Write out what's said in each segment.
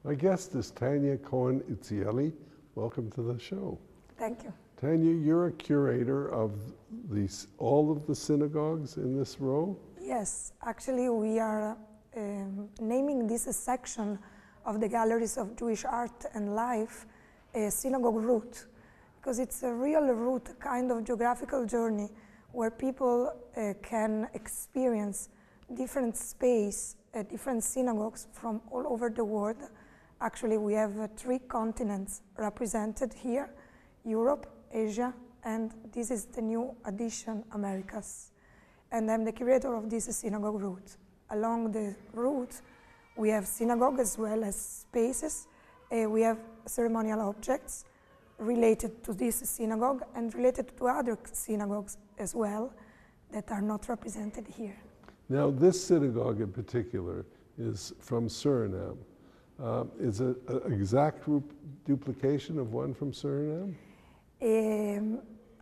My guest is Tanya Cohen-Itzieli. Welcome to the show. Thank you. Tanya, you're a curator of all of the synagogues in this row? Yes, actually we are naming this a section of the Galleries of Jewish Art and Life a synagogue route, because it's a real route, a kind of geographical journey where people can experience different space, different synagogues from all over the world. Actually, we have 3 continents represented here: Europe, Asia, and this is the new addition, Americas. And I'm the curator of this synagogue route. Along the route, we have synagogue as well as spaces. We have ceremonial objects related to this synagogue and related to other synagogues as well that are not represented here. Now, this synagogue in particular is from Suriname. Is it an exact duplication of one from Suriname?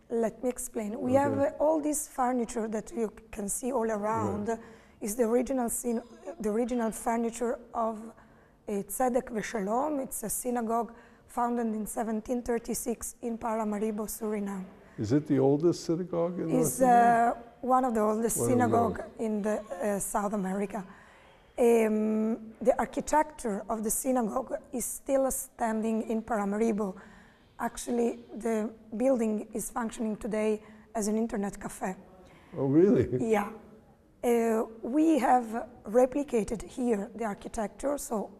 Let me explain. We have all this furniture that you can see all around. Right. Is the original furniture of Tzedek V'Shalom. It's a synagogue founded in 1736 in Paramaribo, Suriname. Is it the oldest synagogue in North America? One of the oldest synagogues in South America. The architecture of the synagogue is still standing in Paramaribo. Actually, the building is functioning today as an internet cafe. Oh, really? Yeah. We have replicated here the architecture, so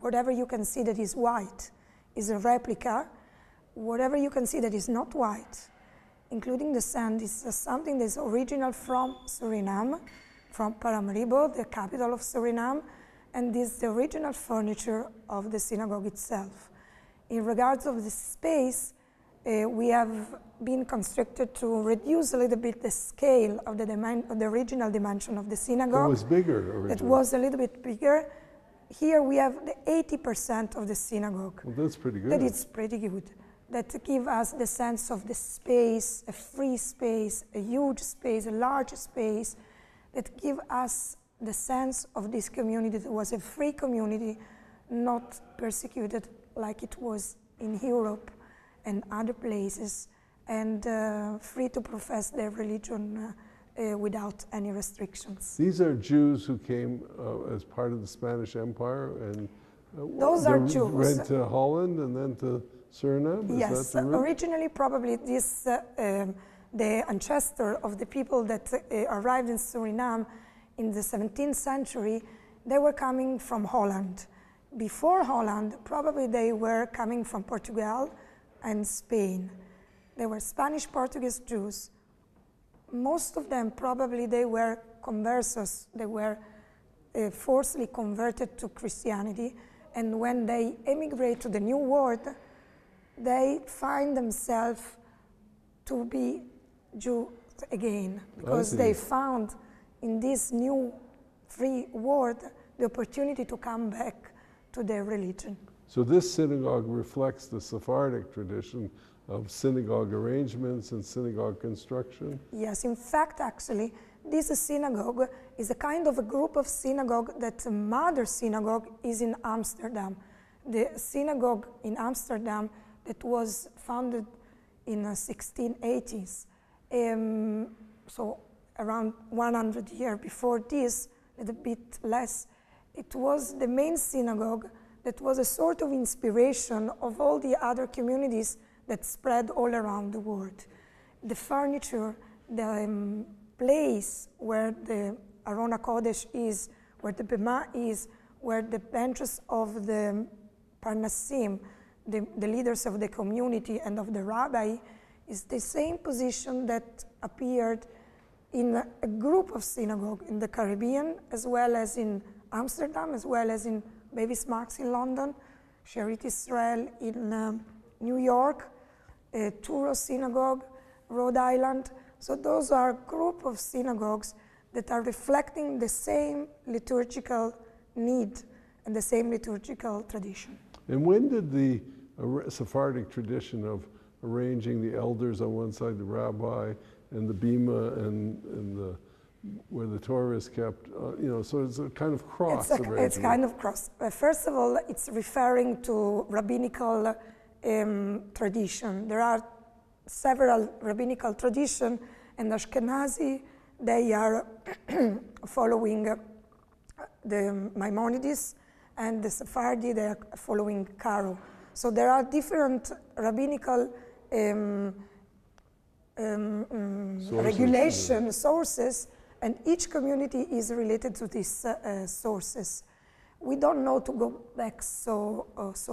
whatever you can see that is white is a replica. Whatever you can see that is not white, including the sand, is something that is original from Suriname, from Paramaribo, the capital of Suriname, and this is the original furniture of the synagogue itself. In regards of the space, we have been constricted to reduce a little bit the scale of the original dimension of the synagogue. It was bigger originally. It was a little bit bigger. Here we have the 80% of the synagogue. Well, that's pretty good. That is pretty good. That give us the sense of the space, a free space, a huge space, a large space, that give us the sense of this community that was a free community, not persecuted like it was in Europe and other places, and free to profess their religion without any restrictions. These are Jews who came as part of the Spanish Empire, and those are Jews. Went to Holland and then to Suriname? Yes, originally probably this, the ancestor of the people that arrived in Suriname in the 17th century, they were coming from Holland. Before Holland, probably they were coming from Portugal and Spain. They were Spanish Portuguese Jews. Most of them probably they were conversos. They were forcibly converted to Christianity, and when they emigrate to the New World, they find themselves to be Jews again, because they found in this new free world the opportunity to come back to their religion. So this synagogue reflects the Sephardic tradition of synagogue arrangements and synagogue construction? Yes, in fact, actually, this synagogue is a kind of a group of synagogue that the mother synagogue is in Amsterdam. The synagogue in Amsterdam that was founded in the 1680s. So around 100 years before this, a little bit less, it was the main synagogue that was a sort of inspiration of all the other communities that spread all around the world. The furniture, the place where the Arona Kodesh is, where the Bema is, where the benches of the Parnasim, the leaders of the community and of the rabbi, is the same position that appeared in a group of synagogues in the Caribbean, as well as in Amsterdam, as well as in Bevis Marks in London, Sherit Israel in New York, Truro Synagogue, Rhode Island. So those are a group of synagogues that are reflecting the same liturgical need and the same liturgical tradition. And when did the Sephardic tradition of arranging the elders on one side, the rabbi, and the bima and the where the Torah is kept, you know, so it's a kind of cross arrangement. It's kind of cross. First of all, it's referring to rabbinical tradition. There are several rabbinical traditions, and Ashkenazi, they are following the Maimonides, and the Sephardi, they are following Karo. So there are different rabbinical regulation sources, and each community is related to these sources. We don't know to go back so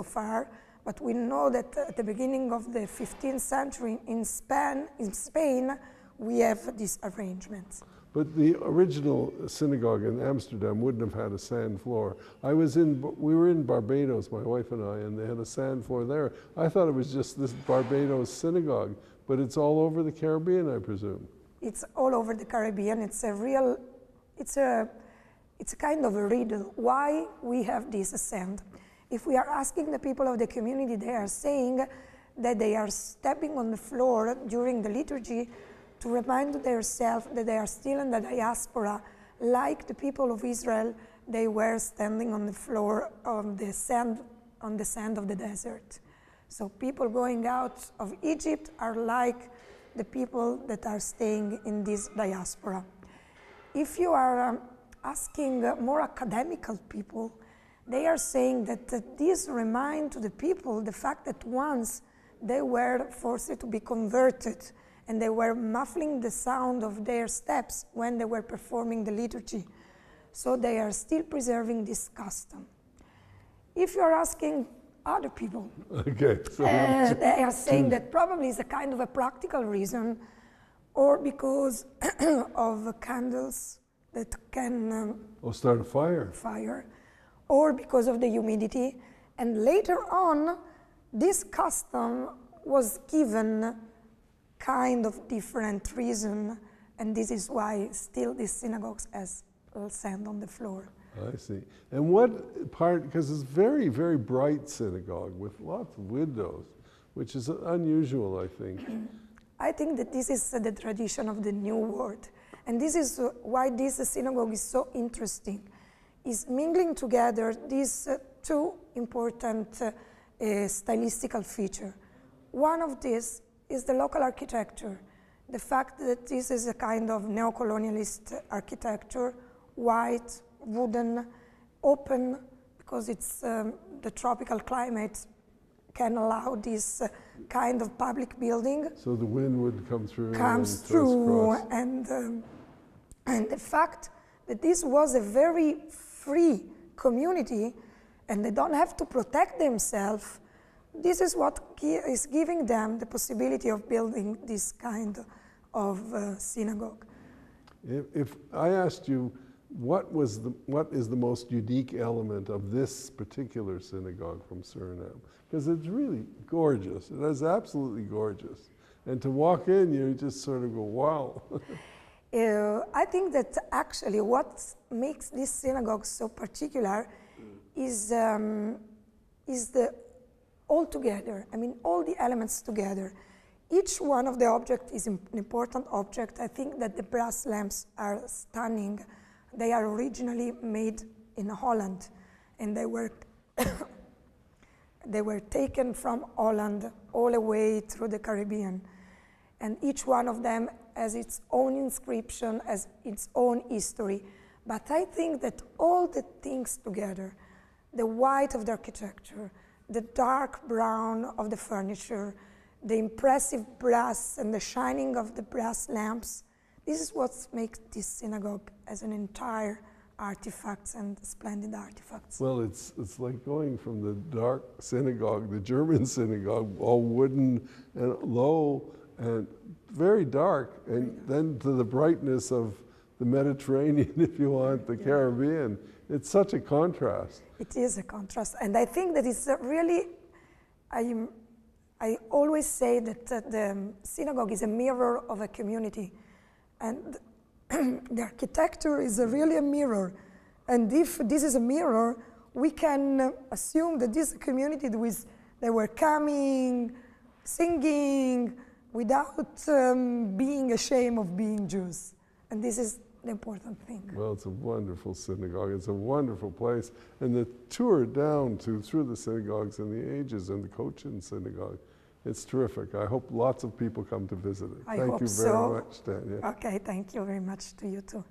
far, but we know that at the beginning of the 15th century in Spain, we have these arrangements. But the original synagogue in Amsterdam wouldn't have had a sand floor. We were in Barbados, my wife and I, and they had a sand floor there. I thought it was just this Barbados synagogue, but it's all over the Caribbean, I presume. It's all over the Caribbean. It's a kind of a riddle. Why we have this sand? If we are asking the people of the community, they are saying that they are stepping on the floor during the liturgy to remind themselves that they are still in the diaspora, like the people of Israel. They were standing on the floor on the sand of the desert. So people going out of Egypt are like the people that are staying in this diaspora. If you are asking more academical people, they are saying that this reminds to the people the fact that once they were forced to be converted, and they were muffling the sound of their steps when they were performing the liturgy. So they are still preserving this custom. If you're asking other people, okay, so they are saying that probably is a kind of a practical reason, or because of candles that can start a fire. Or because of the humidity. And later on, this custom was given kind of different reason, and this is why still these synagogues has sand on the floor. I see. And what part, because it's very, very bright synagogue with lots of windows, which is unusual, I think. I think that this is the tradition of the New World. And this is why this synagogue is so interesting, is mingling together these two important stylistical features. One of these is the local architecture. The fact that this is a kind of neo-colonialist architecture, white, wooden, open, because it's the tropical climate can allow this kind of public building. So the wind would come through. And the fact that this was a very free community and they don't have to protect themselves, this is what is giving them the possibility of building this kind of synagogue. If I asked you, what is the most unique element of this particular synagogue from Suriname? Because it's really gorgeous. It is absolutely gorgeous. And to walk in, you just sort of go, wow. I think that actually what makes this synagogue so particular is the all together. I mean, all the elements together. Each one of the objects is an important object. I think that the brass lamps are stunning. They are originally made in Holland, and they were they were taken from Holland all the way through the Caribbean. And each one of them has its own inscription, has its own history. But I think that all the things together, the white of the architecture, the dark brown of the furniture, the impressive brass and the shining of the brass lamps, this is what makes this synagogue as an entire artifacts and splendid artifacts. Well, it's like going from the dark synagogue, the German synagogue, all wooden and low and very dark, and then to the brightness of the Mediterranean, if you want, the Caribbean. It's such a contrast. It is a contrast, and I think that it's really, I always say that the synagogue is a mirror of a community, and the architecture is really a mirror. And if this is a mirror, we can assume that this community, they were coming, singing, without being ashamed of being Jews. And this is the important thing. Well, it's a wonderful synagogue. It's a wonderful place. And the tour down through the synagogues and the ages and the Cochin Synagogue, it's terrific. I hope lots of people come to visit it. I Thank hope you very so. much, Tanya. Okay, thank you very much to you too.